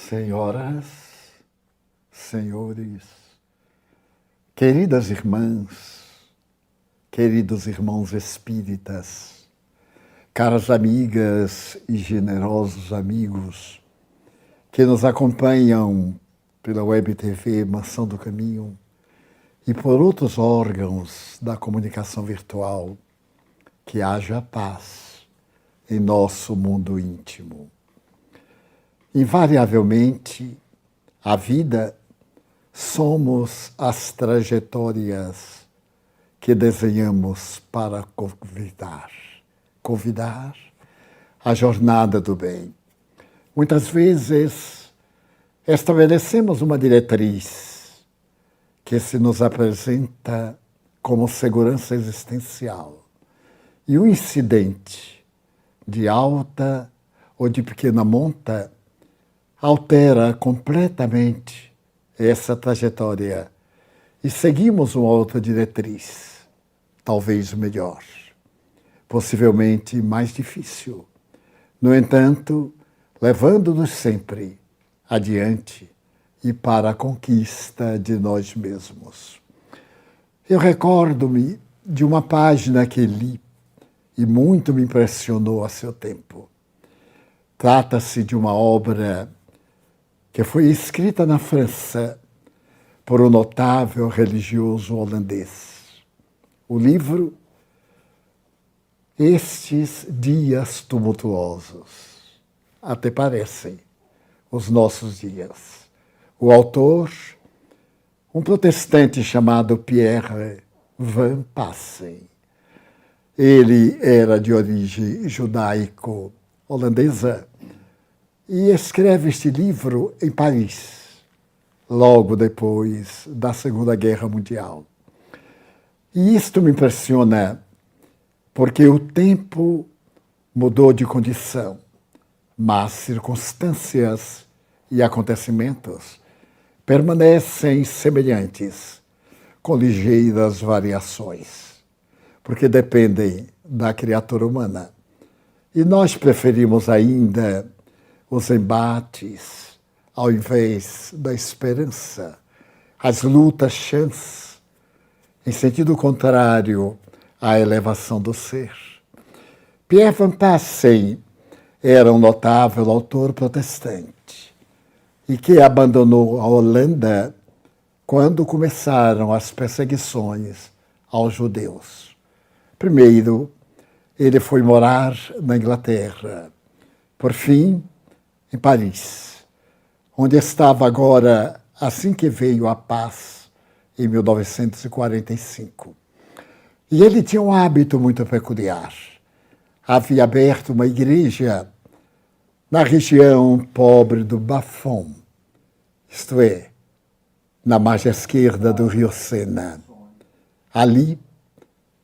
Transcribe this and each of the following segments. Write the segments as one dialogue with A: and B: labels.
A: Senhoras, senhores, queridas irmãs, queridos irmãos espíritas, caras amigas e generosos amigos que nos acompanham pela Web TV Mansão do Caminho e por outros órgãos da comunicação virtual, que haja paz em nosso mundo íntimo. Invariavelmente, a vida somos as trajetórias que desenhamos para convidar a jornada do bem. Muitas vezes estabelecemos uma diretriz que se nos apresenta como segurança existencial e um incidente de alta ou de pequena monta altera completamente essa trajetória e seguimos uma outra diretriz, talvez melhor, possivelmente mais difícil. No entanto, levando-nos sempre adiante e para a conquista de nós mesmos. Eu recordo-me de uma página que li e muito me impressionou a seu tempo. Trata-se de uma obra que foi escrita na França por um notável religioso holandês. O livro Estes Dias Tumultuosos. Até parecem os nossos dias. O autor, um protestante chamado Pierre Van Passen. Ele era de origem judaico-holandesa e escreve este livro em Paris, logo depois da Segunda Guerra Mundial. E isto me impressiona porque o tempo mudou de condição, mas circunstâncias e acontecimentos permanecem semelhantes, com ligeiras variações, porque dependem da criatura humana. E nós preferimos ainda os embates ao invés da esperança, as lutas chãs, em sentido contrário à elevação do ser. Pierre Van Passen era um notável autor protestante e que abandonou a Holanda quando começaram as perseguições aos judeus. Primeiro, ele foi morar na Inglaterra. Por fim, em Paris, onde estava agora assim que veio a paz, em 1945. E ele tinha um hábito muito peculiar. Havia aberto uma igreja na região pobre do Bas-Fonds, isto é, na margem esquerda do rio Sena. Ali,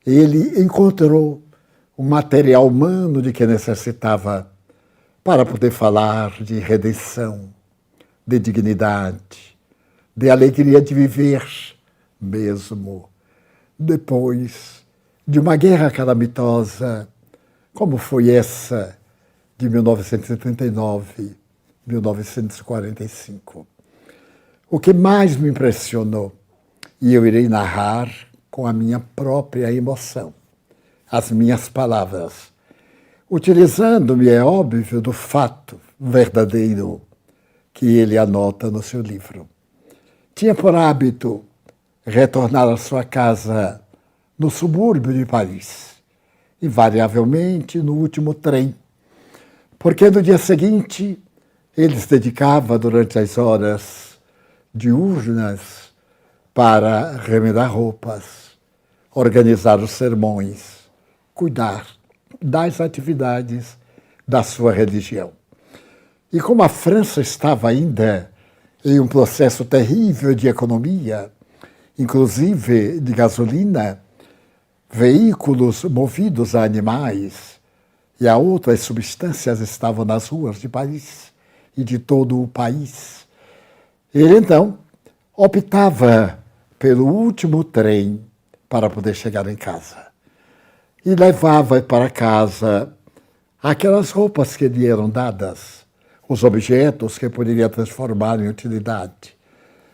A: ele encontrou o material humano de que necessitava para poder falar de redenção, de dignidade, de alegria de viver, mesmo depois de uma guerra calamitosa, como foi essa de 1939, 1945. O que mais me impressionou, e eu irei narrar com a minha própria emoção, as minhas palavras, utilizando-me, é óbvio, do fato verdadeiro que ele anota no seu livro. Tinha por hábito retornar à sua casa no subúrbio de Paris, invariavelmente no último trem, porque no dia seguinte ele se dedicava durante as horas diurnas para remendar roupas, organizar os sermões, cuidar das atividades da sua religião. E como a França estava ainda em um processo terrível de economia, inclusive de gasolina, veículos movidos a animais e a outras substâncias estavam nas ruas de Paris e de todo o país. Ele, então, optava pelo último trem para poder chegar em casa. E levava para casa aquelas roupas que lhe eram dadas, os objetos que poderia transformar em utilidade.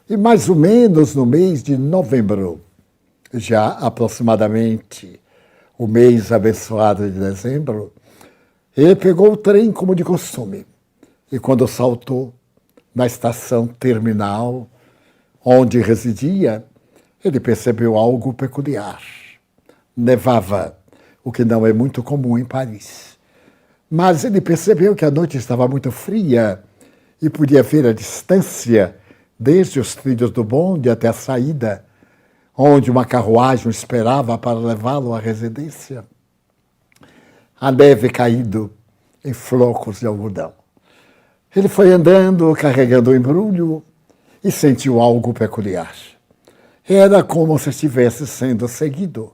A: E mais ou menos no mês de novembro, já aproximadamente o mês abençoado de dezembro, ele pegou o trem como de costume. E quando saltou na estação terminal, onde residia, ele percebeu algo peculiar. Nevava, o que não é muito comum em Paris. Mas ele percebeu que a noite estava muito fria e podia ver a distância, desde os trilhos do bonde até a saída, onde uma carruagem o esperava para levá-lo à residência. A neve caído em flocos de algodão. Ele foi andando, carregando o embrulho, e sentiu algo peculiar. Era como se estivesse sendo seguido.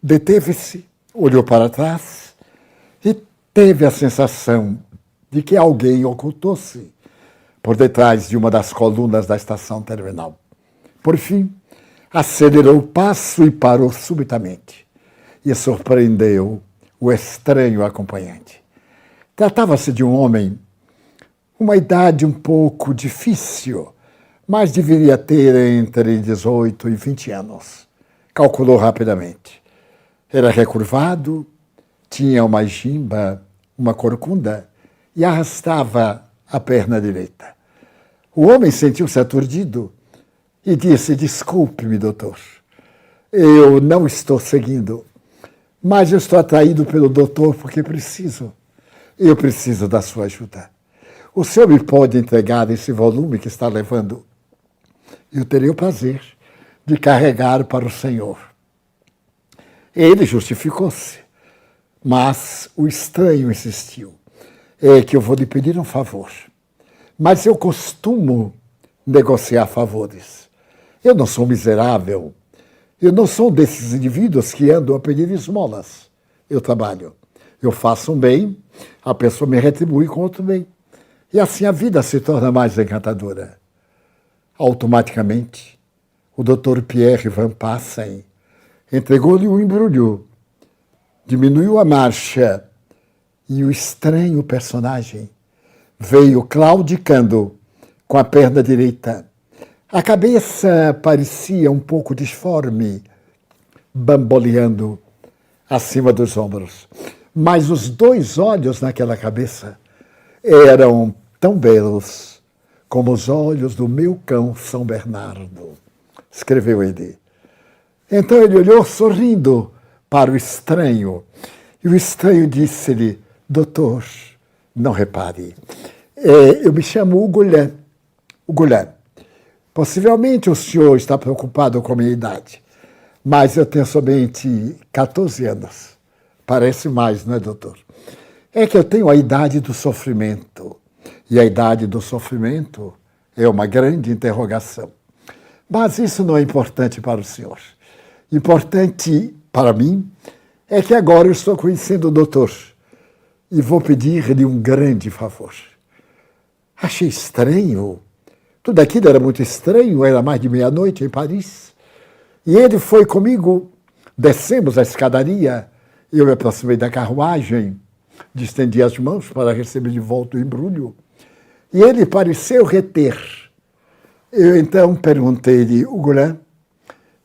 A: Deteve-se, olhou para trás e teve a sensação de que alguém ocultou-se por detrás de uma das colunas da estação terminal. Por fim, acelerou o passo e parou subitamente. E surpreendeu o estranho acompanhante. Tratava-se de um homem, uma idade um pouco difícil, mas deveria ter entre 18 e 20 anos. Calculou rapidamente. Era recurvado, tinha uma gimba, uma corcunda, e arrastava a perna direita. O homem sentiu-se aturdido e disse: desculpe-me, doutor, eu não estou seguindo, mas eu estou atraído pelo doutor porque eu preciso da sua ajuda. O senhor me pode entregar esse volume que está levando? Eu terei o prazer de carregar para o senhor. Ele justificou-se, mas o estranho insistiu. É que eu vou lhe pedir um favor, mas eu costumo negociar favores. Eu não sou miserável, eu não sou desses indivíduos que andam a pedir esmolas. Eu trabalho, eu faço um bem, a pessoa me retribui com outro bem. E assim a vida se torna mais encantadora. Automaticamente, o Dr. Pierre Van Passen entregou-lhe o embrulho, diminuiu a marcha e o estranho personagem veio claudicando com a perna direita. A cabeça parecia um pouco disforme, bamboleando acima dos ombros. Mas os dois olhos naquela cabeça eram tão belos como os olhos do meu cão São Bernardo, escreveu ele. Então ele olhou sorrindo para o estranho, e o estranho disse-lhe: doutor, não repare, eu me chamo Hugo Goulin. Possivelmente o senhor está preocupado com a minha idade, mas eu tenho somente 14 anos. Parece mais, não é, doutor? É que eu tenho a idade do sofrimento. E a idade do sofrimento é uma grande interrogação. Mas isso não é importante para o senhor. Importante para mim é que agora eu estou conhecendo o doutor e vou pedir-lhe um grande favor. Achei estranho. Tudo aquilo era muito estranho, era mais de meia-noite em Paris. E ele foi comigo, descemos a escadaria, eu me aproximei da carruagem, distendi as mãos para receber de volta o embrulho, e ele pareceu reter. Eu então perguntei-lhe: Goulin,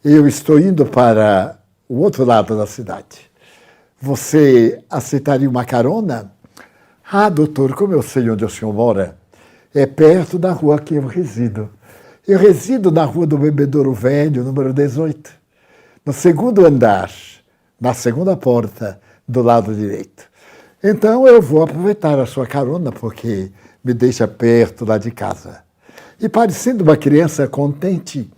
A: eu estou indo para o outro lado da cidade. Você aceitaria uma carona? Ah, doutor, como eu sei onde o senhor mora? É perto da rua que eu resido. Eu resido na rua do Bebedouro Velho, número 18, no segundo andar, na segunda porta, do lado direito. Então eu vou aproveitar a sua carona, porque me deixa perto lá de casa. E parecendo uma criança contente,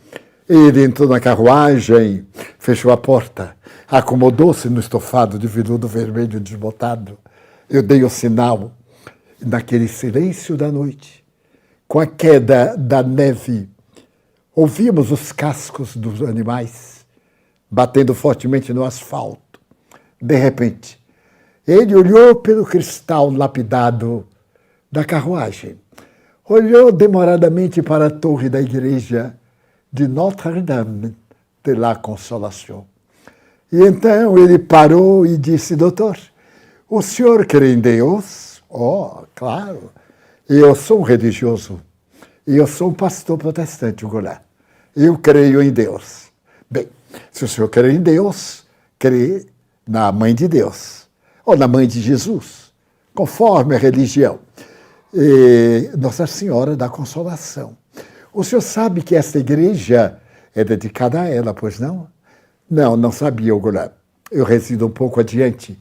A: ele entrou na carruagem, fechou a porta, acomodou-se no estofado de veludo vermelho desbotado. Eu dei o sinal, e naquele silêncio da noite, com a queda da neve, ouvimos os cascos dos animais batendo fortemente no asfalto. De repente, ele olhou pelo cristal lapidado da carruagem, olhou demoradamente para a torre da igreja de Notre-Dame de la Consolation. E então ele parou e disse: doutor, o senhor crê em Deus? Oh, claro. Eu sou um religioso. E eu sou um pastor protestante, Goulart. Eu creio em Deus. Bem, se o senhor crê em Deus, crê na Mãe de Deus, ou na Mãe de Jesus, conforme a religião. E Nossa Senhora da Consolação. O senhor sabe que esta igreja é dedicada a ela, pois não? Não, não sabia, Goulart. Eu resido um pouco adiante,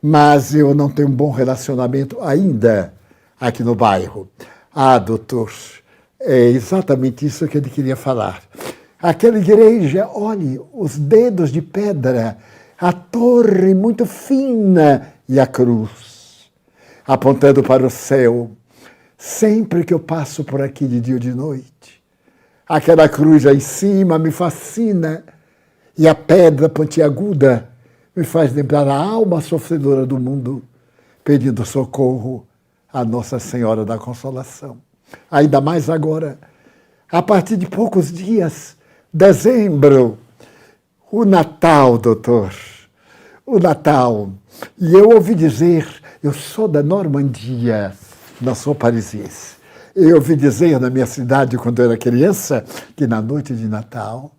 A: mas eu não tenho um bom relacionamento ainda aqui no bairro. Ah, doutor, é exatamente isso que ele queria falar. Aquela igreja, olhe, os dedos de pedra, a torre muito fina e a cruz, apontando para o céu. Sempre que eu passo por aqui de dia ou de noite, aquela cruz lá em cima me fascina e a pedra pontiaguda me faz lembrar a alma sofredora do mundo pedindo socorro à Nossa Senhora da Consolação. Ainda mais agora, a partir de poucos dias, dezembro, o Natal, doutor, o Natal. E eu ouvi dizer, eu sou da Normandia, não sou parisiense. Eu ouvi dizer na minha cidade, quando eu era criança, que na noite de Natal,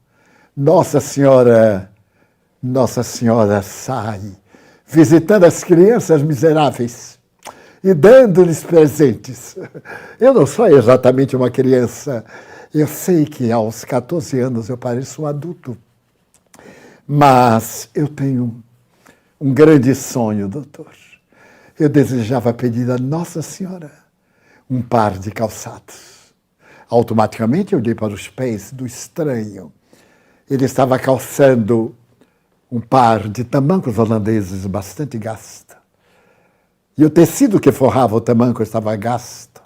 A: Nossa Senhora sai visitando as crianças miseráveis e dando-lhes presentes. Eu não sou exatamente uma criança. Eu sei que aos 14 anos eu pareço um adulto. Mas eu tenho um grande sonho, doutor. Eu desejava pedir a Nossa Senhora um par de calçados. Automaticamente eu olhei para os pés do estranho. Ele estava calçando um par de tamancos holandeses bastante gasto. E o tecido que forrava o tamanco estava gasto,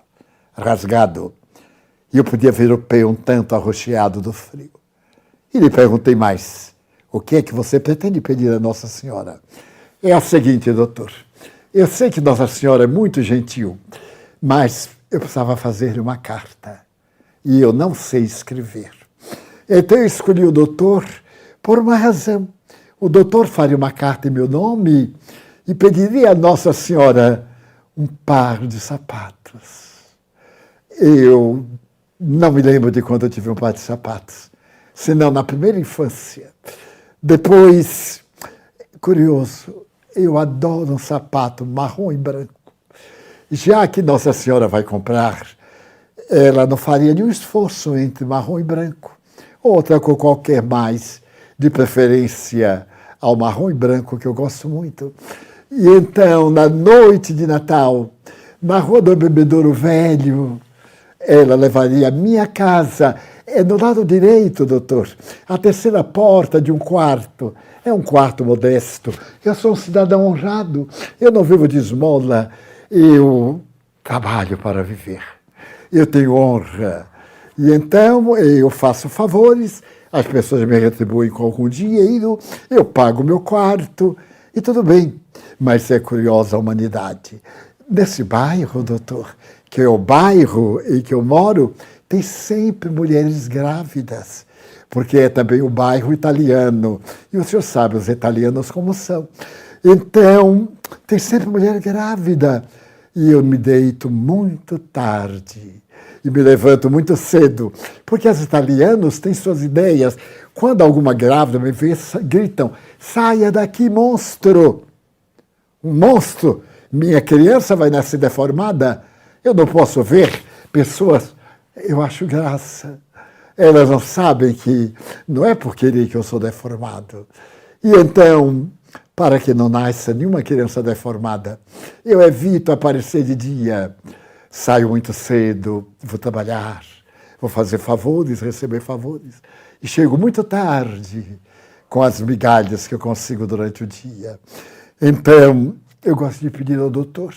A: rasgado. E eu podia ver o pé um tanto arroxeado do frio. E lhe perguntei mais, o que é que você pretende pedir a Nossa Senhora? É o seguinte, doutor. Eu sei que Nossa Senhora é muito gentil, mas eu precisava fazer uma carta e eu não sei escrever. Então eu escolhi o doutor por uma razão. O doutor faria uma carta em meu nome e pediria a Nossa Senhora um par de sapatos. Eu não me lembro de quando eu tive um par de sapatos, senão na primeira infância. Depois, curioso, eu adoro um sapato marrom e branco. Já que Nossa Senhora vai comprar, ela não faria nenhum esforço entre marrom e branco. Outra cor qualquer mais, de preferência ao marrom e branco, que eu gosto muito. E então, na noite de Natal, na Rua do Bebedouro Velho, ela levaria a minha casa. É no lado direito, doutor, a terceira porta de um quarto. É um quarto modesto. Eu sou um cidadão honrado. Eu não vivo de esmola. Eu trabalho para viver. Eu tenho honra. E então eu faço favores, as pessoas me retribuem com algum dinheiro, eu pago meu quarto e tudo bem. Mas é curiosa a humanidade. Nesse bairro, doutor, que é o bairro em que eu moro, tem sempre mulheres grávidas, porque é também o bairro italiano. E o senhor sabe os italianos como são. Então, tem sempre mulher grávida. E eu me deito muito tarde e me levanto muito cedo, porque os italianos têm suas ideias. Quando alguma grávida me vê, gritam, saia daqui, monstro! Um monstro! Minha criança vai nascer deformada? Eu não posso ver pessoas... Eu acho graça. Elas não sabem que não é por querer que eu sou deformado. E então, para que não nasça nenhuma criança deformada, eu evito aparecer de dia. Saio muito cedo, vou trabalhar, vou fazer favores, receber favores. E chego muito tarde com as migalhas que eu consigo durante o dia. Então, eu gosto de pedir ao doutor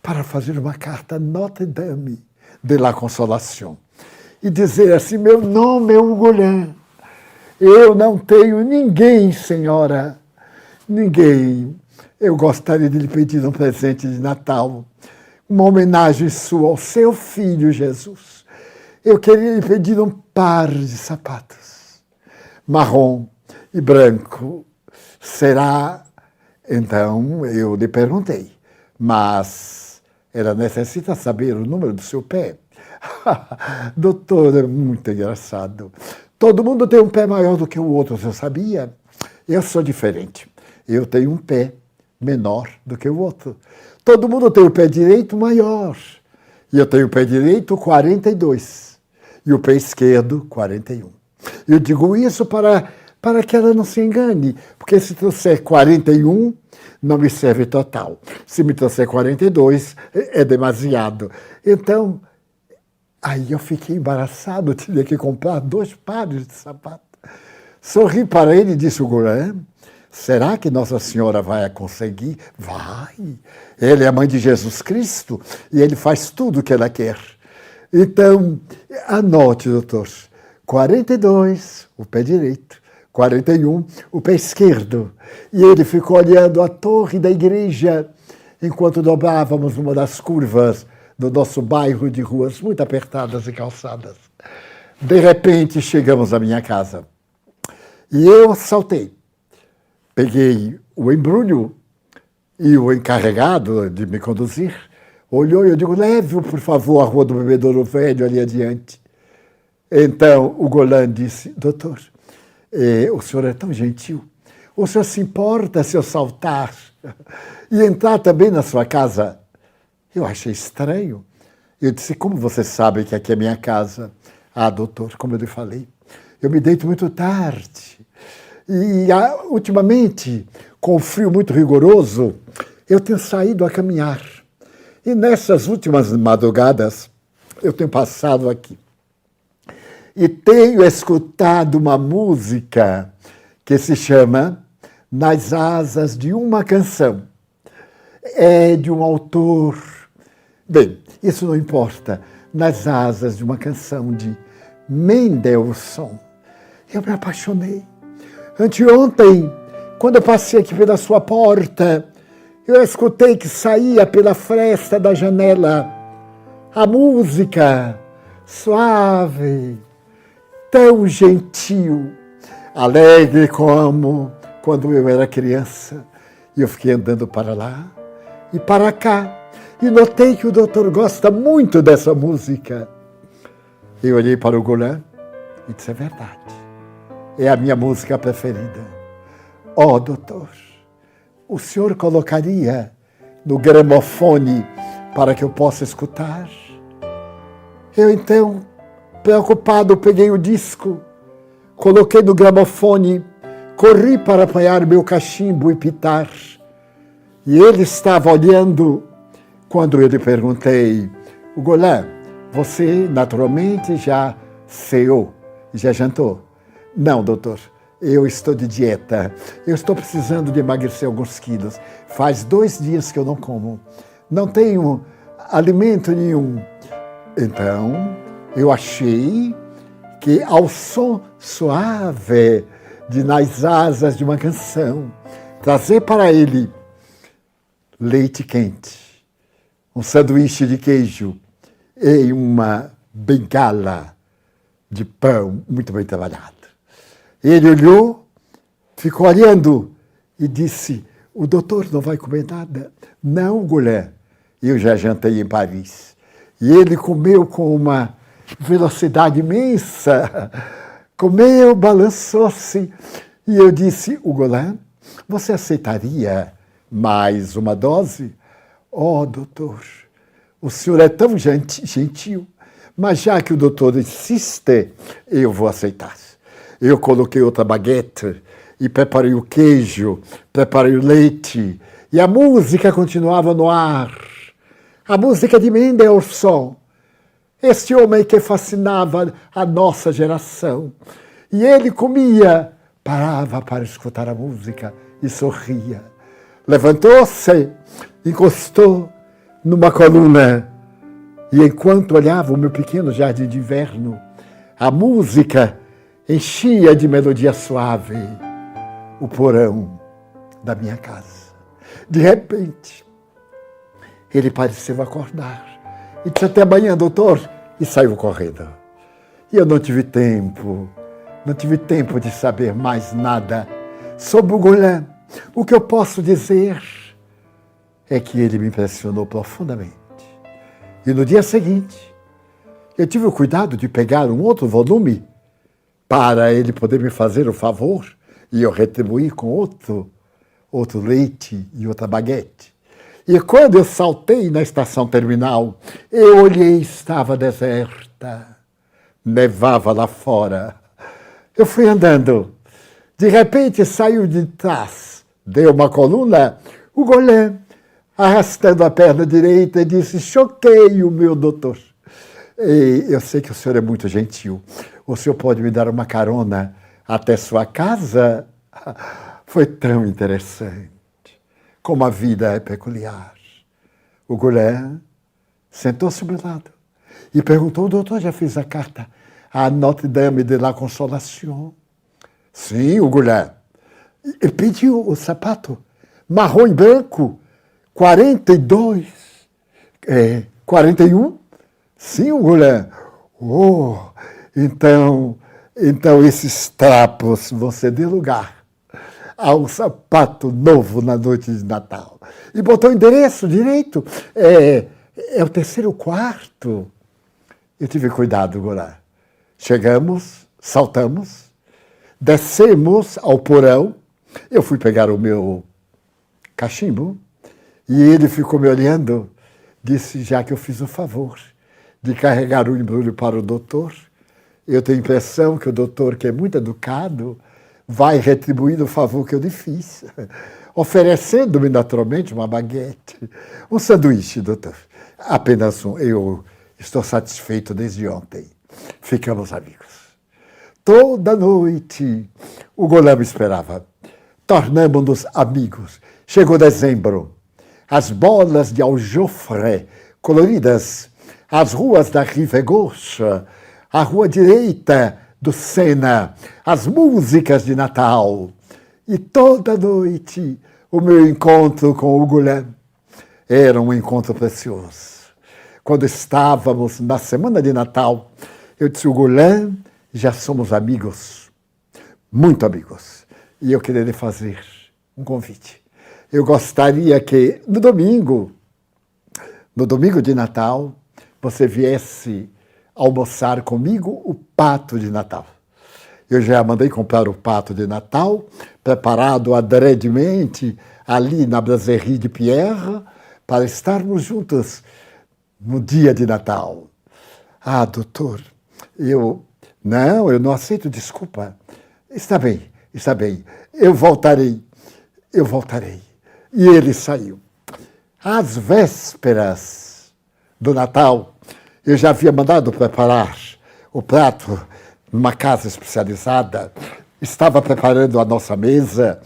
A: para fazer uma carta Notre-Dame de la Consolação e dizer assim, meu nome é Hugo Lin. Eu não tenho ninguém, senhora, ninguém. Eu gostaria de lhe pedir um presente de Natal, uma homenagem sua ao seu filho Jesus. Eu queria lhe pedir um par de sapatos, marrom e branco. Será? Então eu lhe perguntei, mas ela necessita saber o número do seu pé. Doutor, é muito engraçado. Todo mundo tem um pé maior do que o outro, você sabia? Eu sou diferente. Eu tenho um pé menor do que o outro. Todo mundo tem o pé direito maior. E eu tenho o pé direito 42. E o pé esquerdo 41. Eu digo isso para que ela não se engane. Porque se trouxer 41, não me serve total. Se me trouxer 42, é demasiado. Então, aí eu fiquei embaraçado, tinha que comprar 2 pares de sapato. Sorri para ele e disse o Goulart, será que Nossa Senhora vai conseguir? Vai. Ele é a mãe de Jesus Cristo e ele faz tudo o que ela quer. Então, anote, doutor, 42, o pé direito, 41, o pé esquerdo. E ele ficou olhando a torre da igreja enquanto dobrávamos numa das curvas do nosso bairro de ruas muito apertadas e calçadas. De repente, chegamos à minha casa. E eu saltei. Peguei o embrulho e o encarregado de me conduzir olhou e eu digo, leve-o, por favor, à Rua do Bebedouro Velho, ali adiante. Então, o Goulart disse, doutor, o senhor é tão gentil. O senhor se importa se eu saltar e entrar também na sua casa? Eu achei estranho. Eu disse, como você sabe que aqui é minha casa? Ah, doutor, como eu lhe falei, eu me deito muito tarde. E ultimamente, com o frio muito rigoroso, eu tenho saído a caminhar. E nessas últimas madrugadas, eu tenho passado aqui. E tenho escutado uma música que se chama Nas Asas de uma Canção. É de um autor... Bem, isso não importa. Nas Asas de uma Canção de Mendelssohn. Eu me apaixonei. Anteontem, quando eu passei aqui pela sua porta, eu escutei que saía pela fresta da janela a música suave, tão gentil, alegre como quando eu era criança. E eu fiquei andando para lá e para cá e notei que o doutor gosta muito dessa música. Eu olhei para o Goulart e disse, é verdade. É a minha música preferida. Oh, doutor, o senhor colocaria no gramofone para que eu possa escutar? Eu, então, preocupado, peguei o disco, coloquei no gramofone, corri para apanhar meu cachimbo e pitar. E ele estava olhando quando eu lhe perguntei, o Goulart, você naturalmente já ceou, já jantou? Não, doutor, eu estou de dieta. Eu estou precisando de emagrecer alguns quilos. Faz 2 dias que eu não como. Não tenho alimento nenhum. Então, eu achei que ao som suave de Nas Asas de uma Canção, trazer para ele leite quente, um sanduíche de queijo e uma bengala de pão muito bem trabalhado. Ele olhou, ficou olhando e disse, o doutor não vai comer nada? Não, Goulart, eu já jantei em Paris. E ele comeu com uma velocidade imensa, comeu, balançou-se. E eu disse, o Goulart, você aceitaria mais uma dose? Oh, doutor, o senhor é tão gentil, mas já que o doutor insiste, eu vou aceitar. Eu coloquei outra baguete e preparei o queijo, preparei o leite. E a música continuava no ar. A música de Mendelssohn. Esse homem que fascinava a nossa geração. E ele comia, parava para escutar a música e sorria. Levantou-se, encostou numa coluna. E enquanto olhava o meu pequeno jardim de inverno, a música enchia de melodia suave o porão da minha casa. De repente, ele pareceu acordar. E disse, até amanhã, doutor, e saiu correndo. E eu não tive tempo de saber mais nada sobre o Goulart. O que eu posso dizer é que ele me impressionou profundamente. E no dia seguinte, eu tive o cuidado de pegar um outro volume para ele poder me fazer o favor e eu retribuir com outro leite e outra baguete. E quando eu saltei na estação terminal, eu olhei e estava deserta. Nevava lá fora. Eu fui andando. De repente saiu de trás, deu uma coluna, o Golem, arrastando a perna direita, e disse: choquei o meu doutor. E eu sei que o senhor é muito gentil. O senhor pode me dar uma carona até sua casa? Foi tão interessante. Como a vida é peculiar. O Golem sentou-se ao meu lado e perguntou: o doutor já fez a carta à Notre-Dame de la Consolation? Sim, o Golem. Ele pediu o sapato marrom e branco, 42, 41? Sim, o Golem. Oh, então esses trapos vão ceder lugar ao sapato novo na noite de Natal. E botou o endereço direito. É o terceiro quarto. Eu tive cuidado, Golem. Chegamos, saltamos, descemos ao porão. Eu fui pegar o meu cachimbo e ele ficou me olhando. Disse: já que eu fiz o favor de carregar o embrulho para o doutor, eu tenho a impressão que o doutor, que é muito educado, vai retribuir o favor que eu lhe fiz, oferecendo-me naturalmente uma baguete, um sanduíche, doutor. Apenas um. Eu estou satisfeito desde ontem. Ficamos amigos. Toda noite o Golem me esperava. Tornamos-nos amigos. Chegou dezembro. As bolas de aljofre coloridas, as ruas da Rive Gauche, a rua direita do Sena, as músicas de Natal. E toda noite o meu encontro com o Golem era um encontro precioso. Quando estávamos na semana de Natal, eu disse: o Golem, já somos amigos, muito amigos. E eu queria lhe fazer um convite. Eu gostaria que no domingo de Natal, você viesse almoçar comigo o pato de Natal. Eu já mandei comprar o pato de Natal, preparado adredemente ali na Brasserie de Pierre, para estarmos juntos no dia de Natal. Ah, doutor, eu não aceito desculpa. Está bem, eu voltarei. E ele saiu. Às vésperas do Natal, eu já havia mandado preparar o prato numa casa especializada. Estava preparando a nossa mesa.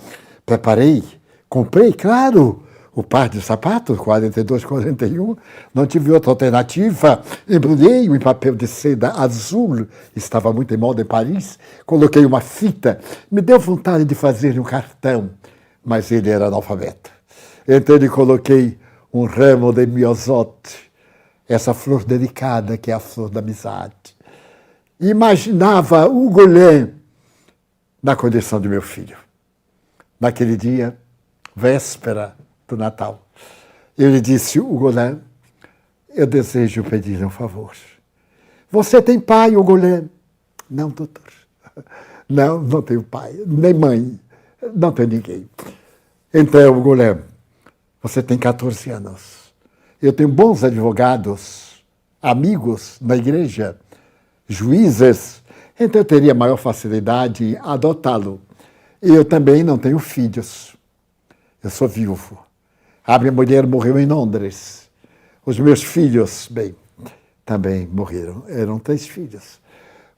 A: Comprei, claro, o par de sapatos, 42, 41. Não tive outra alternativa. Embrulhei-o em papel de seda azul. Estava muito em moda em Paris. Coloquei uma fita. Me deu vontade de fazer um cartão, mas ele era analfabeto. Então eu coloquei um ramo de miosote, essa flor delicada que é a flor da amizade. Imaginava o Golem na condição de meu filho. Naquele dia, véspera do Natal, eu lhe disse: o Golem, eu desejo pedir um favor. Você tem pai, o Golem? Não, doutor. Não tenho pai, nem mãe, não tenho ninguém. Então, Golem, você tem 14 anos. Eu tenho bons advogados, amigos na igreja, juízes, então eu teria maior facilidade em adotá-lo. E eu também não tenho filhos. Eu sou viúvo. A minha mulher morreu em Londres. Os meus filhos, bem, também morreram. Eram 3 filhos.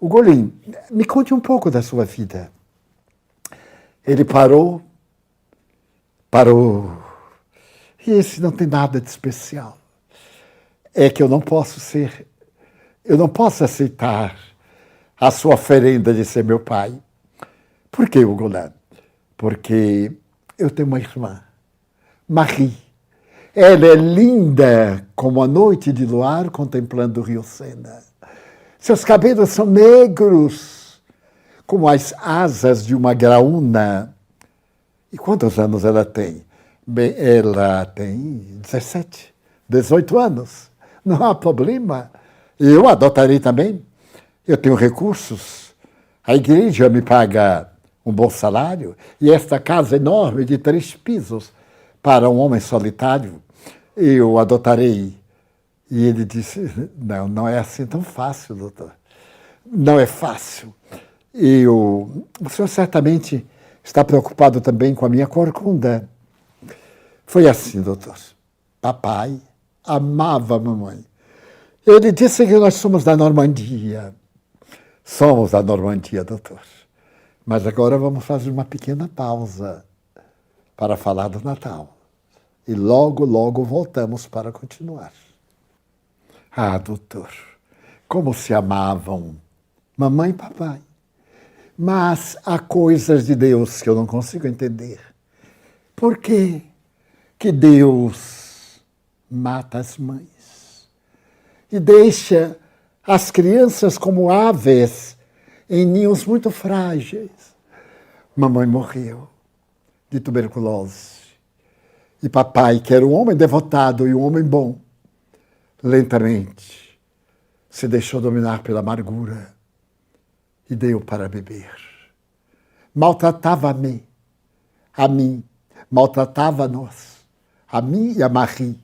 A: O Golem, me conte um pouco da sua vida. Ele parou. E esse não tem nada de especial. É que eu não posso aceitar a sua oferenda de ser meu pai. Por que, Golem? Porque eu tenho uma irmã, Marie. Ela é linda como a noite de luar contemplando o rio Sena. Seus cabelos são negros, como as asas de uma graúna. E quantos anos ela tem? Bem, ela tem 17, 18 anos. Não há problema. Eu adotarei também. Eu tenho recursos. A igreja me paga um bom salário e esta casa enorme de 3 pisos para um homem solitário, eu adotarei. E ele disse, não, não é assim tão fácil, doutor. Não é fácil. O senhor certamente está preocupado também com a minha corcunda. Foi assim, doutor. Papai amava a mamãe. Ele disse que nós somos da Normandia. Somos da Normandia, doutor. Mas agora vamos fazer uma pequena pausa para falar do Natal. E logo, logo voltamos para continuar. Ah, doutor, como se amavam mamãe e papai. Mas há coisas de Deus que eu não consigo entender. Por que que Deus mata as mães e deixa as crianças como aves em ninhos muito frágeis? Mamãe morreu de tuberculose. E papai, que era um homem devotado e um homem bom, lentamente se deixou dominar pela amargura e deu para beber. Maltratava-me, a mim, maltratava-nos, a mim e a Marie,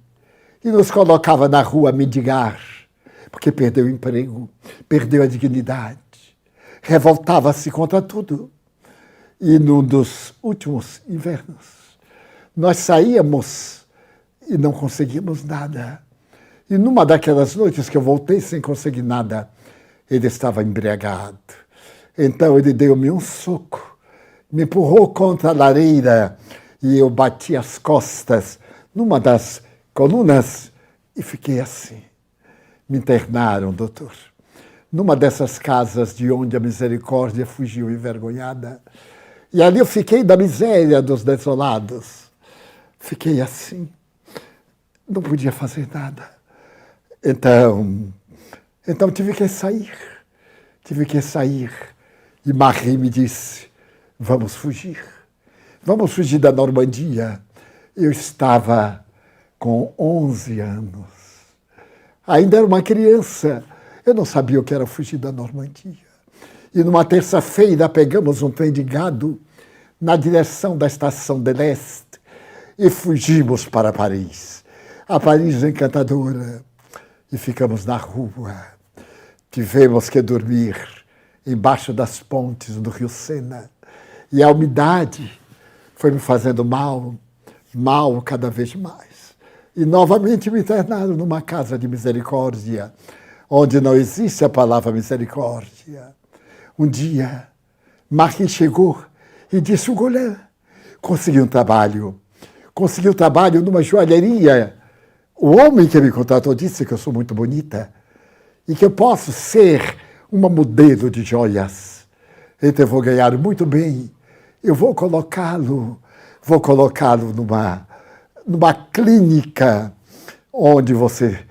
A: e nos colocava na rua a mendigar, porque perdeu o emprego, perdeu a dignidade, revoltava-se contra tudo. E num dos últimos invernos, nós saíamos e não conseguimos nada. E numa daquelas noites que eu voltei sem conseguir nada, ele estava embriagado. Então ele deu-me um soco, me empurrou contra a lareira e eu bati as costas numa das colunas e fiquei assim. Me internaram, doutor, numa dessas casas de onde a misericórdia fugiu envergonhada. E ali eu fiquei da miséria dos desolados. Fiquei assim, não podia fazer nada. Então tive que sair. E Marie me disse, vamos fugir da Normandia. Eu estava com 11 anos. Ainda era uma criança. Eu não sabia o que era fugir da Normandia. E numa terça-feira pegamos um trem de gado na direção da estação de leste e fugimos para Paris. A Paris encantadora. E ficamos na rua. Tivemos que dormir embaixo das pontes do rio Sena. E a umidade foi me fazendo mal cada vez mais. E novamente me internaram numa casa de misericórdia, onde não existe a palavra misericórdia. Um dia, Marie chegou e disse, o Golin, conseguiu trabalho numa joalheria. O homem que me contratou disse que eu sou muito bonita e que eu posso ser uma modelo de joias. Então eu vou ganhar muito bem. Eu vou colocá-lo numa clínica onde você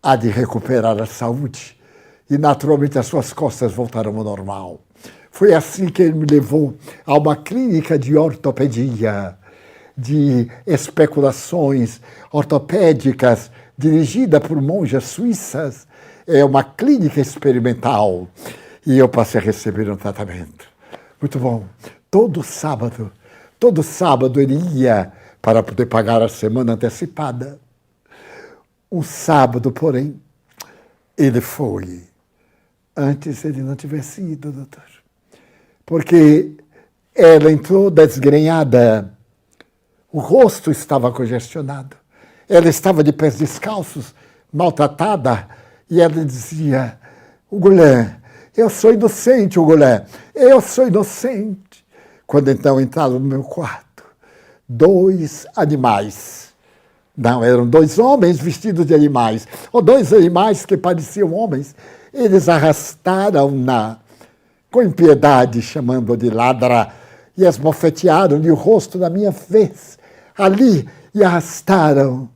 A: há de recuperar a saúde e naturalmente as suas costas voltarão ao normal. Foi assim que ele me levou a uma clínica de ortopedia, de especulações ortopédicas, dirigida por monjas suíças. É uma clínica experimental. E eu passei a receber um tratamento. Muito bom. Todo sábado ele ia para poder pagar a semana antecipada. Um sábado, porém, ele foi. Antes ele não tivesse ido, doutor. Porque ela entrou desgrenhada. O rosto estava congestionado. Ela estava de pés descalços, maltratada, e ela dizia, o Golin, eu sou inocente, o Golin, eu sou inocente. Quando então entraram no meu quarto, 2 animais. Não, eram 2 homens vestidos de animais, ou 2 animais que pareciam homens. Eles arrastaram-na com impiedade, chamando-a de ladra, e esbofetearam-lhe o rosto na minha vez, ali, e arrastaram.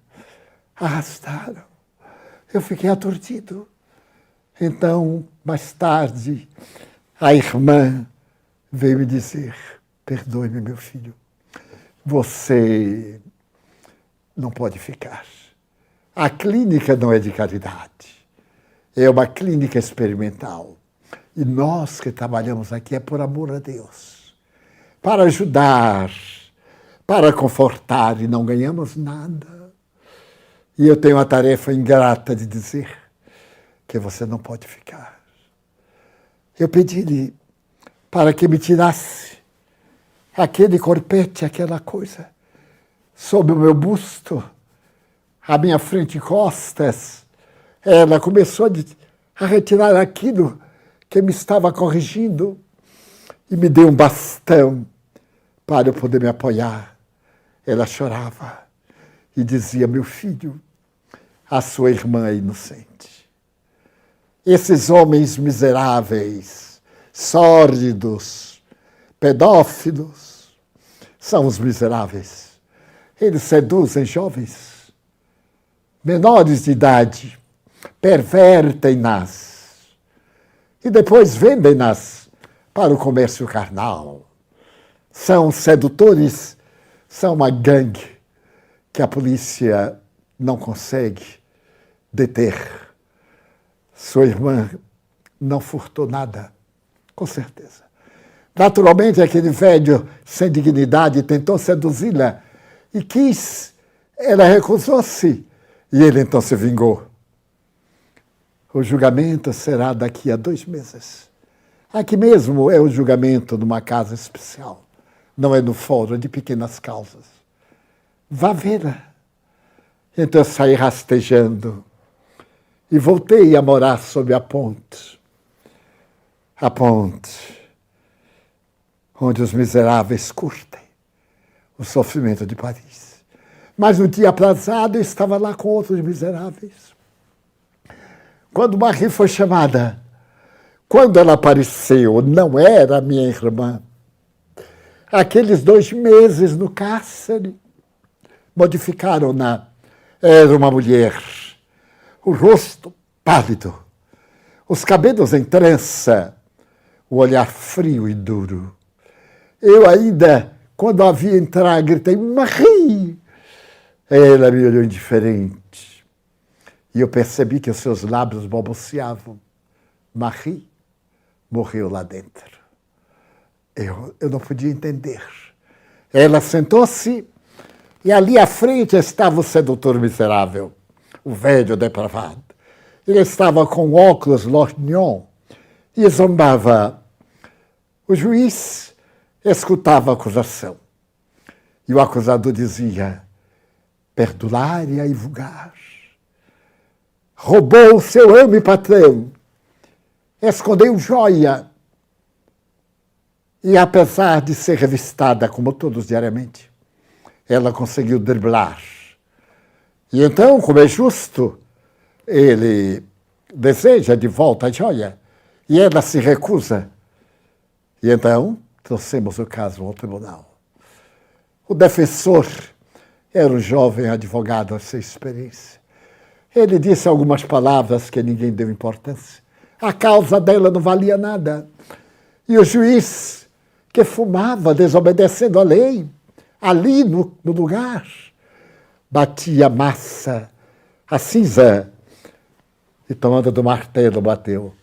A: Eu fiquei aturdido. Então, mais tarde, a irmã veio me dizer, perdoe-me, meu filho, você não pode ficar. A clínica não é de caridade, é uma clínica experimental. E nós que trabalhamos aqui é por amor a Deus, para ajudar, para confortar, e não ganhamos nada. E eu tenho a tarefa ingrata de dizer que você não pode ficar. Eu pedi-lhe para que me tirasse aquele corpete, aquela coisa, sob o meu busto, à minha frente e costas. Ela começou a retirar aquilo que me estava corrigindo e me deu um bastão para eu poder me apoiar. Ela chorava e dizia: meu filho, a sua irmã é inocente. Esses homens miseráveis, sórdidos, pedófilos, são os miseráveis. Eles seduzem jovens, menores de idade, pervertem-nas e depois vendem-nas para o comércio carnal. São sedutores, são uma gangue que a polícia não consegue deter. Sua irmã não furtou nada, com certeza. Naturalmente, aquele velho sem dignidade tentou seduzi-la e quis. Ela recusou-se e ele então se vingou. O julgamento será daqui a 2 meses. Aqui mesmo é o julgamento numa casa especial. Não é no fórum, é de pequenas causas. Vá vê-la. Então eu saí rastejando e voltei a morar sob a ponte. A ponte onde os miseráveis curtem o sofrimento de Paris. Mas no dia aprazado eu estava lá com outros miseráveis. Quando Marie foi chamada, quando ela apareceu, não era minha irmã. Aqueles 2 meses no cárcere modificaram-na. Era uma mulher, o rosto pálido, os cabelos em trança, o olhar frio e duro. Eu ainda, quando a vi entrar, gritei: Marie! Ela me olhou indiferente. E eu percebi que os seus lábios balbuciavam. Marie morreu lá dentro. Eu não podia entender. Ela sentou-se e ali à frente estava o sedutor miserável, o velho depravado. Ele estava com óculos lorgnon e zombava. O juiz escutava a acusação. E o acusador dizia: perdulária e vulgar. Roubou o seu amo e patrão. Escondeu joia. E apesar de ser revistada, como todos diariamente, ela conseguiu driblar. E então, como é justo, ele deseja de volta a joia. E ela se recusa. E então, trouxemos o caso ao tribunal. O defensor era um jovem advogado sem experiência. Ele disse algumas palavras que ninguém deu importância. A causa dela não valia nada. E o juiz, que fumava, desobedecendo a lei, ali no lugar, batia a massa, a cinza, e tomando do martelo bateu.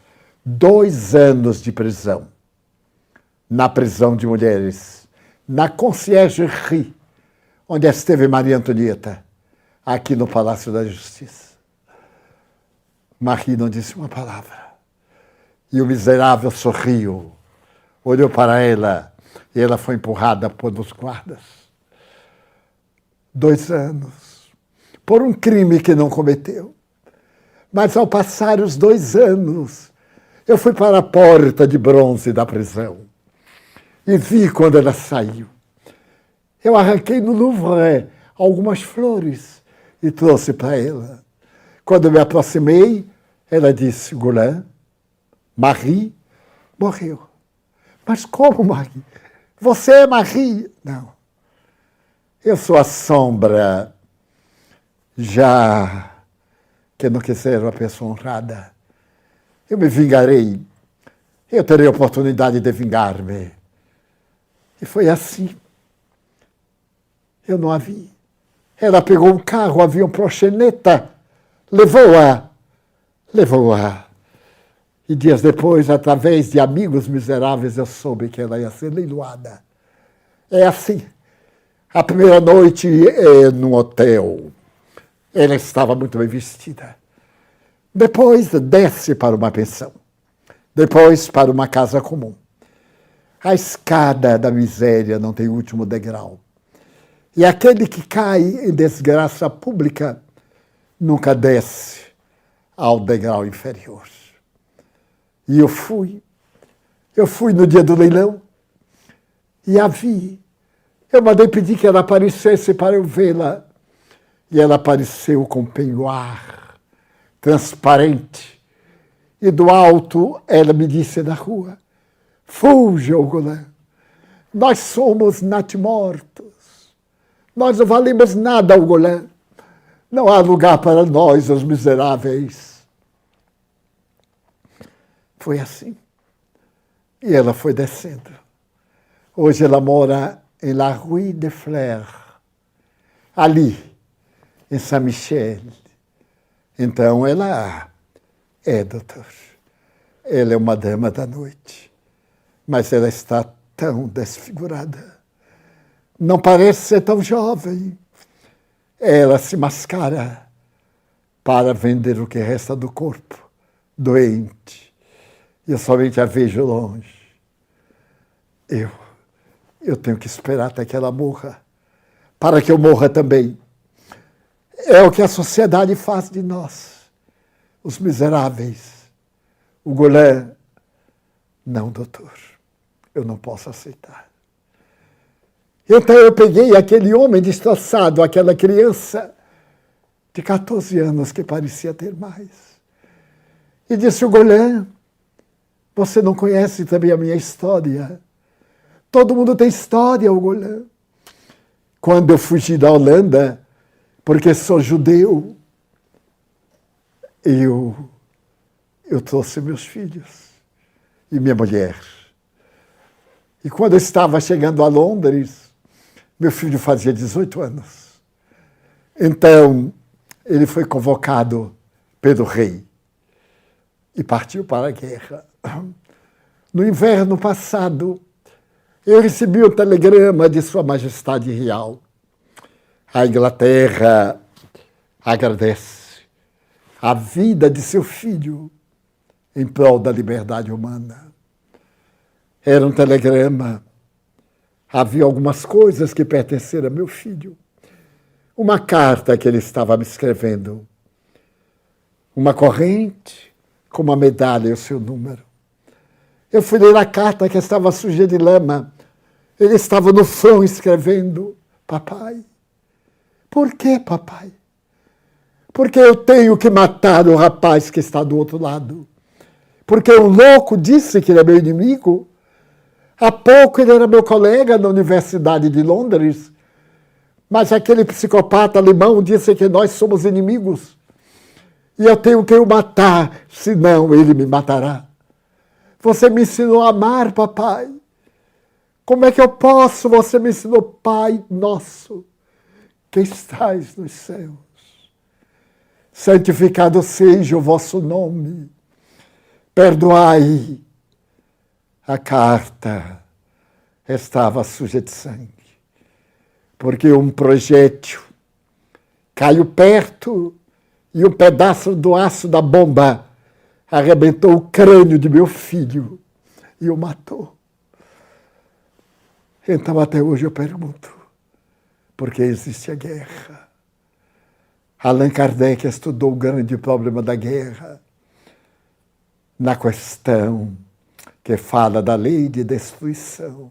A: 2 anos de prisão, na prisão de mulheres, na Conciergerie, onde esteve Maria Antonieta, aqui no Palácio da Justiça. Marie não disse uma palavra. E o miserável sorriu, olhou para ela, e ela foi empurrada por os guardas. 2 anos, por um crime que não cometeu. Mas ao passar os 2 anos, eu fui para a porta de bronze da prisão e vi quando ela saiu. Eu arranquei no Louvre algumas flores e trouxe para ela. Quando me aproximei, ela disse: Goulin, Marie morreu. Mas como, Marie? Você é Marie? Não. Eu sou a sombra, já que não quis ser uma pessoa honrada. Eu me vingarei. Eu terei a oportunidade de vingar-me. E foi assim. Eu não a vi. Ela pegou um carro, havia um proxeneta Levou-a. E dias depois, através de amigos miseráveis, eu soube que ela ia ser leiloada. É assim. A primeira noite num hotel, ela estava muito bem vestida. Depois desce para uma pensão. Depois para uma casa comum. A escada da miséria não tem último degrau. E aquele que cai em desgraça pública nunca desce ao degrau inferior. E eu fui no dia do leilão e a vi. Eu mandei pedir que ela aparecesse para eu vê-la. E ela apareceu com penhoar transparente. E do alto ela me disse na rua: fuja, Ugolã. Nós somos natimortos. Nós não valemos nada, Ugolã. Não há lugar para nós, os miseráveis. Foi assim. E ela foi descendo. Hoje ela mora em La Rue des Fleurs, ali, em Saint-Michel. Então ela é, doutor. Ela é uma dama da noite. Mas ela está tão desfigurada. Não parece ser tão jovem. Ela se mascara para vender o que resta do corpo, doente. Eu somente a vejo longe. Eu tenho que esperar até que ela morra, para que eu morra também. É o que a sociedade faz de nós, os miseráveis. O Ugolã, não, doutor, eu não posso aceitar. Então eu peguei aquele homem destroçado, aquela criança de 14 anos que parecia ter mais, e disse: Ugolã, você não conhece também a minha história? Todo mundo tem história, Ugolã. Quando eu fugi da Holanda, porque sou judeu, eu trouxe meus filhos e minha mulher. E quando eu estava chegando a Londres, meu filho fazia 18 anos. Então, ele foi convocado pelo rei e partiu para a guerra. No inverno passado, eu recebi um telegrama de Sua Majestade Real. A Inglaterra agradece a vida de seu filho em prol da liberdade humana. Era um telegrama. Havia algumas coisas que pertenceram a meu filho. Uma carta que ele estava me escrevendo. Uma corrente com uma medalha e o seu número. Eu fui ler a carta que estava suja de lama. Ele estava no front escrevendo: papai. Por que, papai? Porque eu tenho que matar o rapaz que está do outro lado. Porque um louco disse que ele é meu inimigo. Há pouco ele era meu colega na Universidade de Londres. Mas aquele psicopata alemão disse que nós somos inimigos. E eu tenho que o matar, senão ele me matará. Você me ensinou a amar, papai. Como é que eu posso? Você me ensinou, Pai nosso, que estais nos céus. Santificado seja o vosso nome. Perdoai. A carta estava suja de sangue, porque um projétil caiu perto e um pedaço do aço da bomba arrebentou o crânio de meu filho e o matou. Então, até hoje eu pergunto, por que existe a guerra? Allan Kardec estudou o grande problema da guerra na questão que fala da lei de destruição.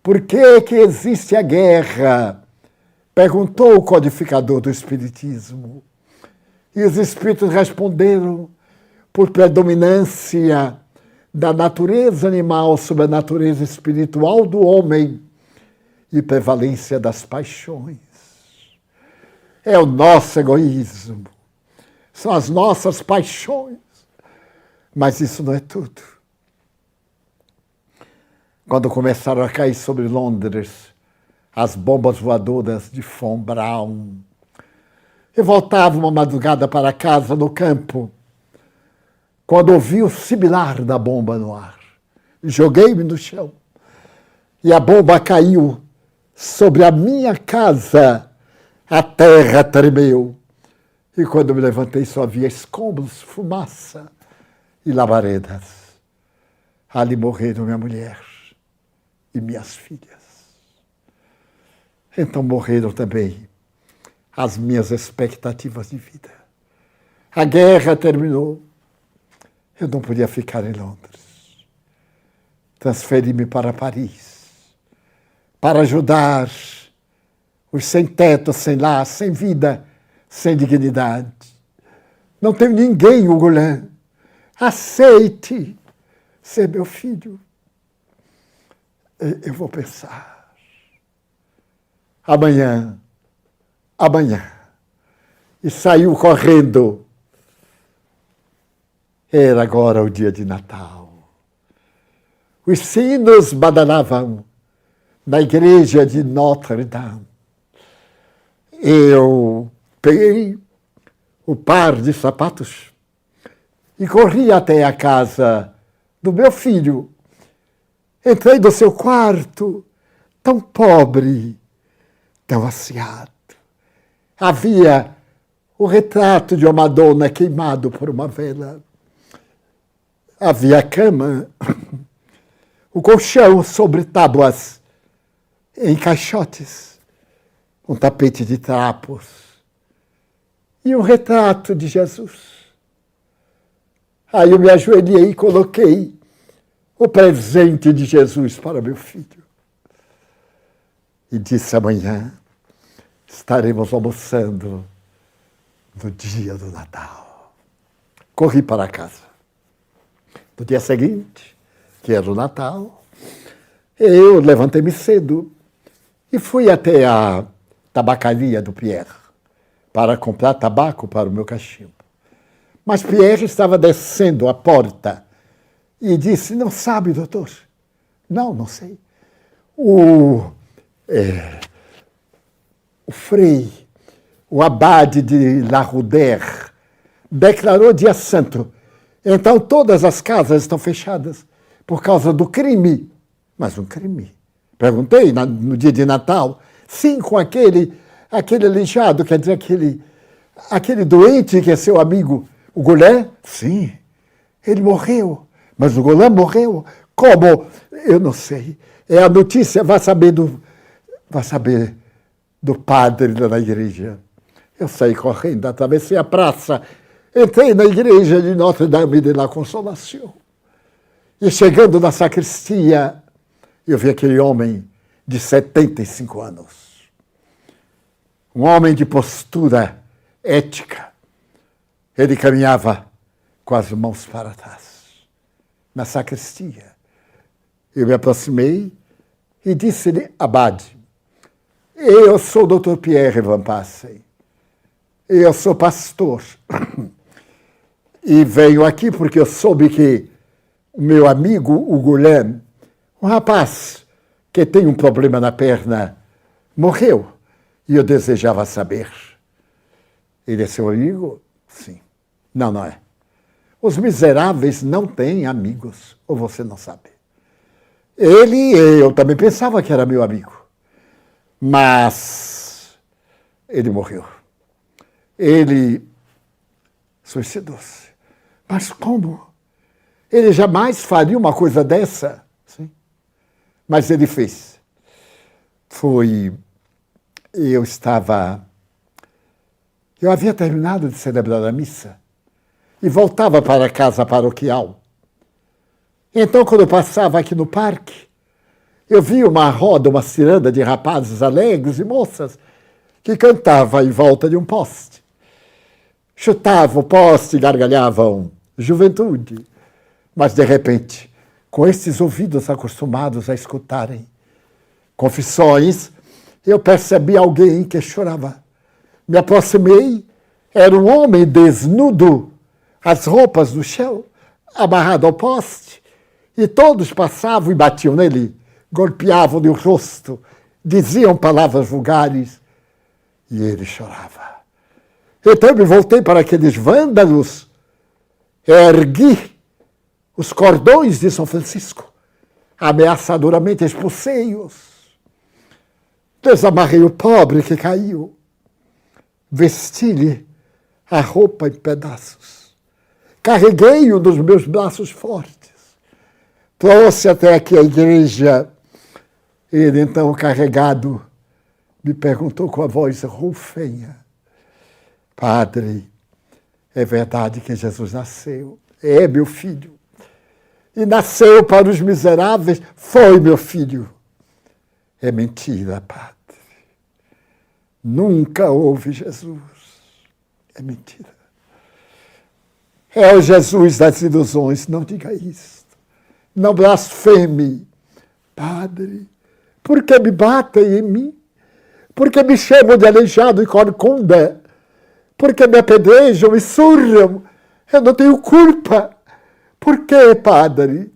A: Por que que existe a guerra? Perguntou o codificador do Espiritismo. E os Espíritos responderam: por predominância da natureza animal sobre a natureza espiritual do homem e prevalência das paixões. É o nosso egoísmo, são as nossas paixões. Mas isso não é tudo. Quando começaram a cair sobre Londres as bombas voadoras de Von Braun, Eu voltava uma madrugada para casa no campo, quando ouvi o sibilar da bomba no ar. Joguei-me no chão e a bomba caiu sobre a minha casa. A terra tremeu. E quando me levantei só havia escombros, fumaça e labaredas. Ali morreram minha mulher e minhas filhas. Então morreram também as minhas expectativas de vida. A guerra terminou. Eu não podia ficar em Londres. Transferi-me para Paris para ajudar os sem teto, sem lar, sem vida, sem dignidade. Não tenho ninguém, Ugolã. Aceite ser meu filho. Eu vou pensar. Amanhã. E saiu correndo. Era agora o dia de Natal. Os sinos badalavam na igreja de Notre-Dame. Eu peguei o par de sapatos e corri até a casa do meu filho. Entrei no seu quarto, tão pobre, tão asseado. Havia o retrato de uma Madonna queimado por uma vela. Havia a cama, o colchão sobre tábuas em caixotes, um tapete de trapos e um retrato de Jesus. Aí eu me ajoelhei e coloquei o presente de Jesus para meu filho. E disse: amanhã estaremos almoçando no dia do Natal. Corri para casa. No dia seguinte, que era o Natal, eu levantei-me cedo e fui até a tabacaria do Pierre para comprar tabaco para o meu cachimbo. Mas Pierre estava descendo a porta e disse: não sabe, doutor? Não sei. O frei, o abade de La Roudère, declarou dia santo. Então todas as casas estão fechadas por causa do crime. Mas um crime? Perguntei no dia de Natal. Sim, com aquele aleijado, quer dizer, aquele doente que é seu amigo, o Golã? Sim, ele morreu. Mas o Golã morreu? Como? Eu não sei. É a notícia, vai saber do padre da igreja. Eu saí correndo, atravessei a praça, entrei na igreja de Notre-Dame de la Consolação. E chegando na sacristia, eu vi aquele homem de 75 anos. Um homem de postura ética. Ele caminhava com as mãos para trás, na sacristia. Eu me aproximei e disse-lhe: abade, eu sou o Dr. Pierre Van Passen. Eu sou pastor. E venho aqui porque eu soube que o meu amigo, o Golã, um rapaz que tem um problema na perna, morreu. E eu desejava saber. Ele é seu amigo? Sim. Não é. Os miseráveis não têm amigos, ou você não sabe. Eu também pensava que era meu amigo. Mas ele morreu. Ele suicidou-se. Mas como? Ele jamais faria uma coisa dessa? Sim. Mas ele fez. Eu havia terminado de celebrar a missa e voltava para a casa paroquial. Então, quando eu passava aqui no parque, eu vi uma roda, uma ciranda de rapazes alegres e moças que cantavam em volta de um poste. Chutavam o poste e gargalhavam. Juventude. Mas, de repente, com esses ouvidos acostumados a escutarem confissões, eu percebi alguém que chorava. Me aproximei, era um homem desnudo, as roupas no chão, amarrado ao poste, e todos passavam e batiam nele, golpeavam-lhe o rosto, diziam palavras vulgares, e ele chorava. Então eu me voltei para aqueles vândalos, ergui os cordões de São Francisco, ameaçadoramente expulsei-os, desamarrei o pobre que caiu, vesti-lhe a roupa em pedaços, carreguei-o nos meus braços fortes, trouxe até aqui a igreja. Ele, então, carregado, me perguntou com a voz roufanha: Padre, é verdade que Jesus nasceu? É, meu filho. E nasceu para os miseráveis? Foi, meu filho. É mentira, Padre. Nunca houve Jesus. É mentira. É o Jesus das ilusões. Não diga isso. Não blasfeme. Padre, por que me batem em mim? Por que me chamam de aleijado e corcunda? Por que me apedrejam e surram? Eu não tenho culpa. Por que, Padre?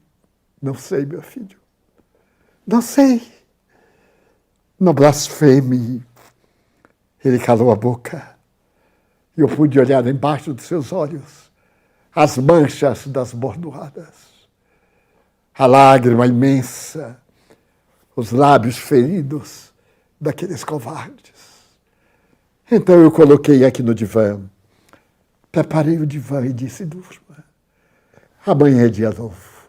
A: Não sei, meu filho. Não sei. Não blasfeme. Ele calou a boca. E eu pude olhar embaixo dos seus olhos as manchas das bordoadas, a lágrima imensa, os lábios feridos daqueles covardes. Então eu coloquei aqui no divã, preparei o divã e disse: durma. Amanhã é dia novo.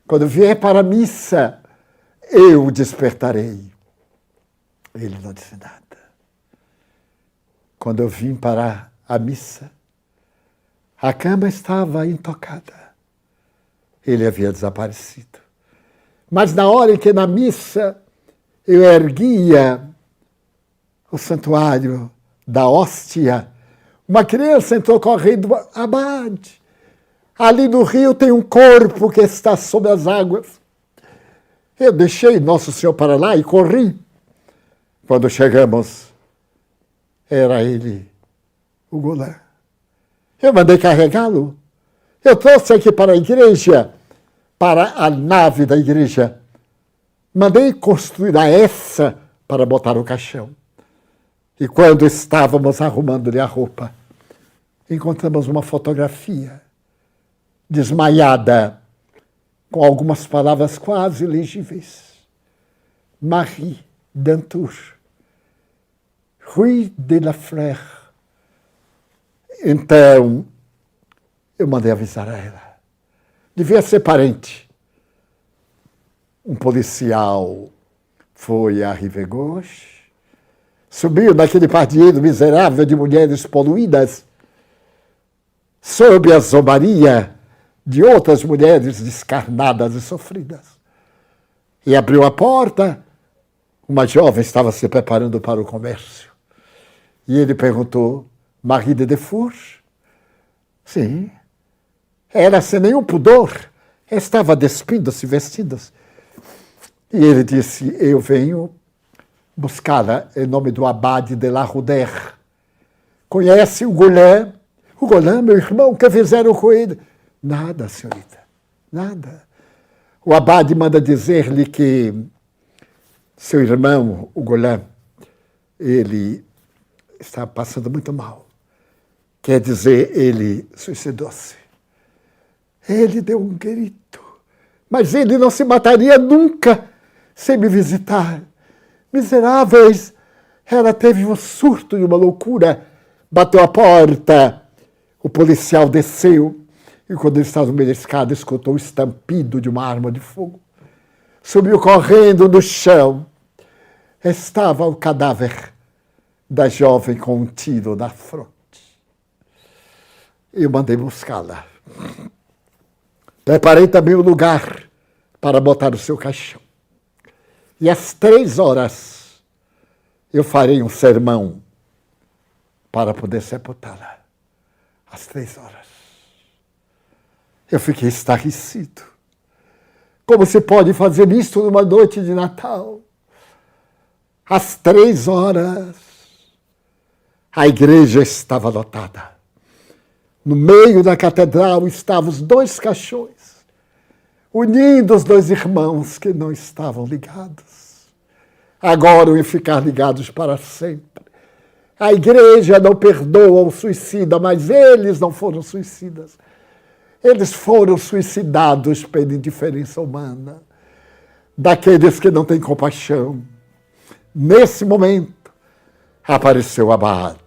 A: Quando vier para a missa, eu o despertarei. Ele não disse nada. Quando eu vim para a missa, a cama estava intocada. Ele havia desaparecido. Mas na hora em que na missa eu erguia o santuário da hóstia, uma criança entrou correndo: Abade, ali no rio tem um corpo que está sob as águas. Eu deixei Nosso Senhor para lá e corri. Quando chegamos, era ele, o Goulart. Eu mandei carregá-lo. Eu trouxe aqui para a igreja, para a nave da igreja. Mandei construir a essa para botar o caixão. E quando estávamos arrumando-lhe a roupa, encontramos uma fotografia desmaiada, com algumas palavras quase legíveis. Marie Dantour, Rue de la Fleur. Então, eu mandei avisar a ela. Devia ser parente. Um policial foi à Rive Gauche, subiu naquele pardieiro miserável de mulheres poluídas, sob a zombaria de outras mulheres descarnadas e sofridas. E abriu a porta. Uma jovem estava se preparando para o comércio. E ele perguntou: Marie de Defour? Sim. Ela, sem nenhum pudor, estava despindo-se, vestindo-se. E ele disse: eu venho buscá-la em nome do abade de la Roudère. Conhece o Goulart? O Goulart, meu irmão, o que fizeram com ele? Nada, senhorita, nada. O abade manda dizer-lhe que seu irmão, o Goulart, ele está passando muito mal. Quer dizer, ele suicidou-se. Ele deu um grito. Mas ele não se mataria nunca sem me visitar. Miseráveis! Ela teve um surto e uma loucura. Bateu a porta. O policial desceu. E quando ele estava no meio da escada, escutou o estampido de uma arma de fogo. Subiu correndo no chão. Estava o cadáver da jovem com um tiro na fronte. Eu mandei buscá-la. Preparei também o lugar para botar o seu caixão. E às 3h eu farei um sermão para poder sepultá-la. Às 3h. Eu fiquei estarrecido. Como se pode fazer isso numa noite de Natal? Às 3h, a igreja estava lotada. No meio da catedral estavam os 2 caixões, unindo os 2 irmãos que não estavam ligados. Agora iam ficar ligados para sempre. A igreja não perdoa o suicida, mas eles não foram suicidas. Eles foram suicidados pela indiferença humana, daqueles que não têm compaixão. Nesse momento, apareceu Abade.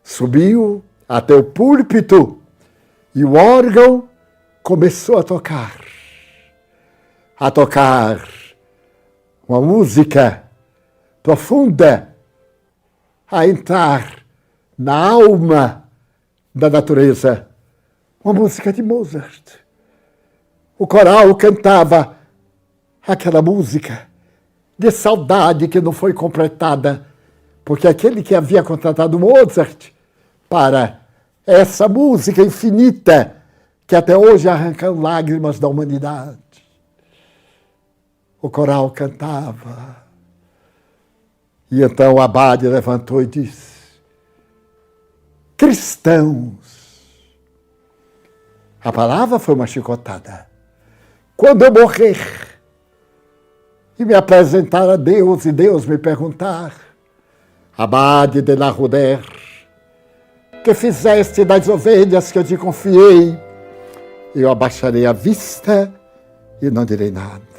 A: Subiu até o púlpito e o órgão começou a tocar uma música profunda, a entrar na alma da natureza, uma música de Mozart. O coral cantava aquela música de saudade que não foi completada, porque aquele que havia contratado Mozart para essa música infinita que até hoje arranca lágrimas da humanidade. O coral cantava. E então o Abade levantou e disse: cristãos. A palavra foi uma chicotada. Quando eu morrer e me apresentar a Deus e Deus me perguntar: Abade de la Rudère, que fizeste das ovelhas que eu te confiei? Eu abaixarei a vista e não direi nada.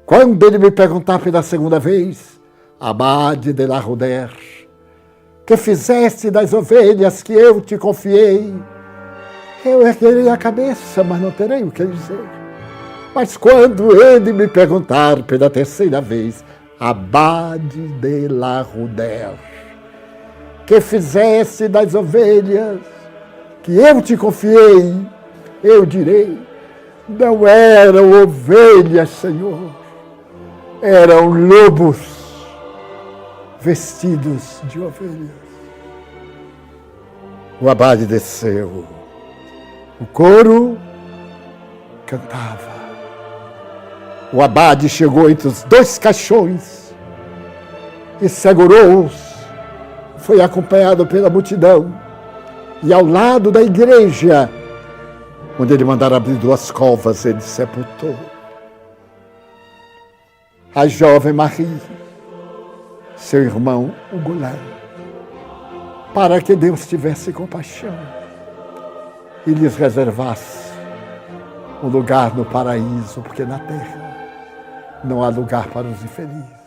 A: Quando ele me perguntar pela segunda vez: Abade de la Rudère, que fizeste das ovelhas que eu te confiei? Eu erguerei a cabeça, mas não terei o que dizer. Mas quando ele me perguntar pela terceira vez: Abade de la Rudère, que fizeste das ovelhas que eu te confiei? Eu direi: não eram ovelhas, Senhor, eram lobos vestidos de ovelhas. O Abade desceu, o coro cantava. O Abade chegou entre os dois caixões e segurou-os. Foi acompanhado pela multidão. E ao lado da igreja, onde ele mandara abrir 2 covas, ele sepultou a jovem Marie, seu irmão Ugolin, para que Deus tivesse compaixão e lhes reservasse um lugar no paraíso, porque na terra não há lugar para os infelizes.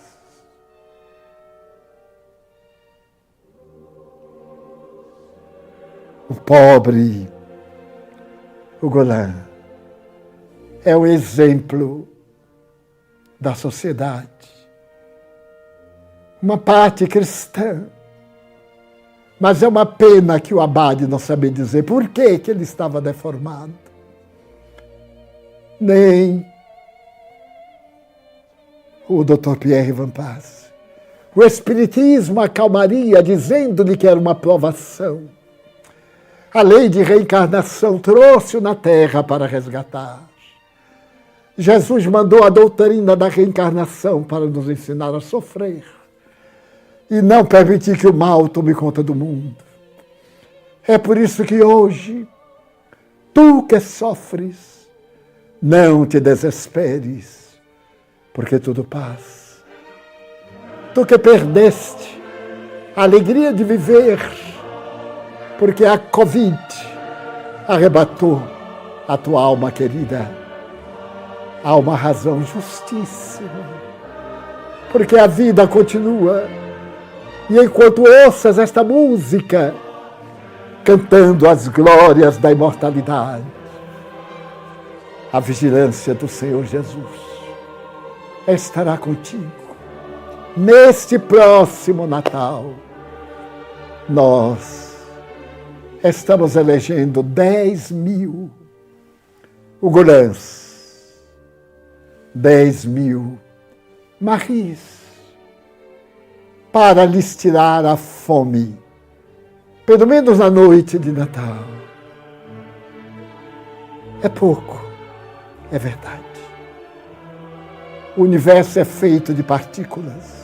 A: O pobre Ugolin é o exemplo da sociedade. Uma parte cristã. Mas é uma pena que o Abade não sabia dizer por que ele estava deformado. Nem o Dr. Pierre Van Passe. O Espiritismo acalmaria, dizendo-lhe que era uma provação. A lei de reencarnação trouxe-o na terra para resgatar. Jesus mandou a doutrina da reencarnação para nos ensinar a sofrer e não permitir que o mal tome conta do mundo. É por isso que hoje, tu que sofres, não te desesperes, porque tudo passa. Tu que perdeste a alegria de viver, porque a Covid arrebatou a tua alma querida. Há uma razão justíssima, porque a vida continua. E enquanto ouças esta música, cantando as glórias da imortalidade, a vigilância do Senhor Jesus estará contigo. Neste próximo Natal, nós estamos elegendo 10.000 Ugolins, 10.000 Maries, para lhes tirar a fome, pelo menos na noite de Natal. É pouco, é verdade. O universo é feito de partículas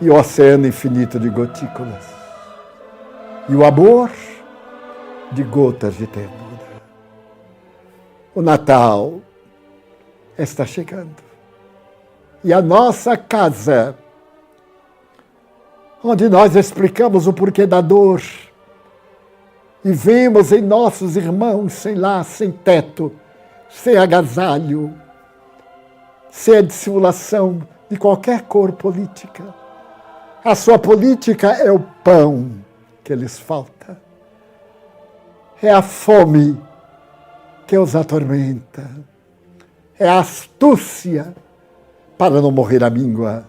A: e o oceano infinito de gotículas. E o amor de gotas de ternura. O Natal está chegando. E a nossa casa onde nós explicamos o porquê da dor e vemos em nossos irmãos sem lar, sem teto, sem agasalho, sem a dissimulação de qualquer cor política. A sua política é o pão que lhes falta. É a fome que os atormenta. É a astúcia para não morrer à míngua.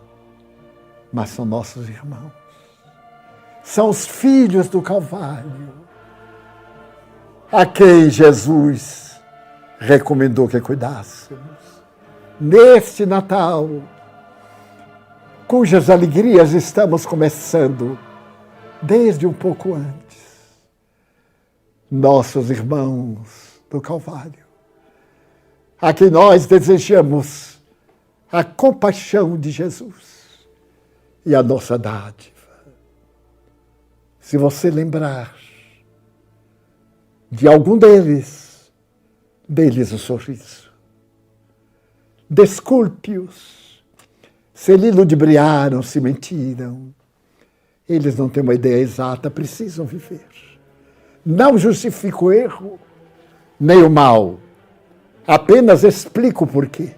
A: Mas são nossos irmãos. São os filhos do Calvário, a quem Jesus recomendou que cuidássemos. Neste Natal, cujas alegrias estamos começando desde um pouco antes. Nossos irmãos do Calvário, a quem nós desejamos a compaixão de Jesus e a nossa dádiva. Se você lembrar de algum deles, dê-lhes o sorriso. Desculpe-os se lhe ludibriaram, se mentiram. Eles não têm uma ideia exata, precisam viver. Não justifico o erro, nem o mal. Apenas explico o porquê.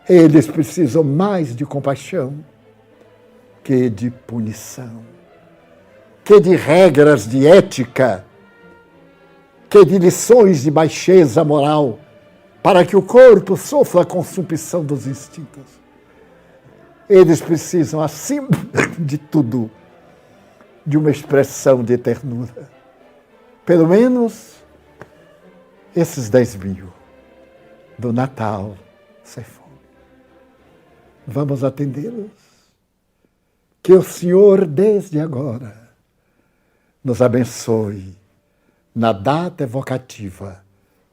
A: Eles precisam mais de compaixão que de punição, que de regras de ética, que de lições de baixeza moral, para que o corpo sofra a consumpção dos instintos. Eles precisam, acima de tudo, de uma expressão de ternura. Pelo menos esses 10.000 do Natal sem fome. Vamos atendê-los? Que o Senhor, desde agora, nos abençoe na data evocativa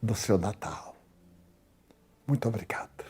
A: do seu Natal. Muito obrigado.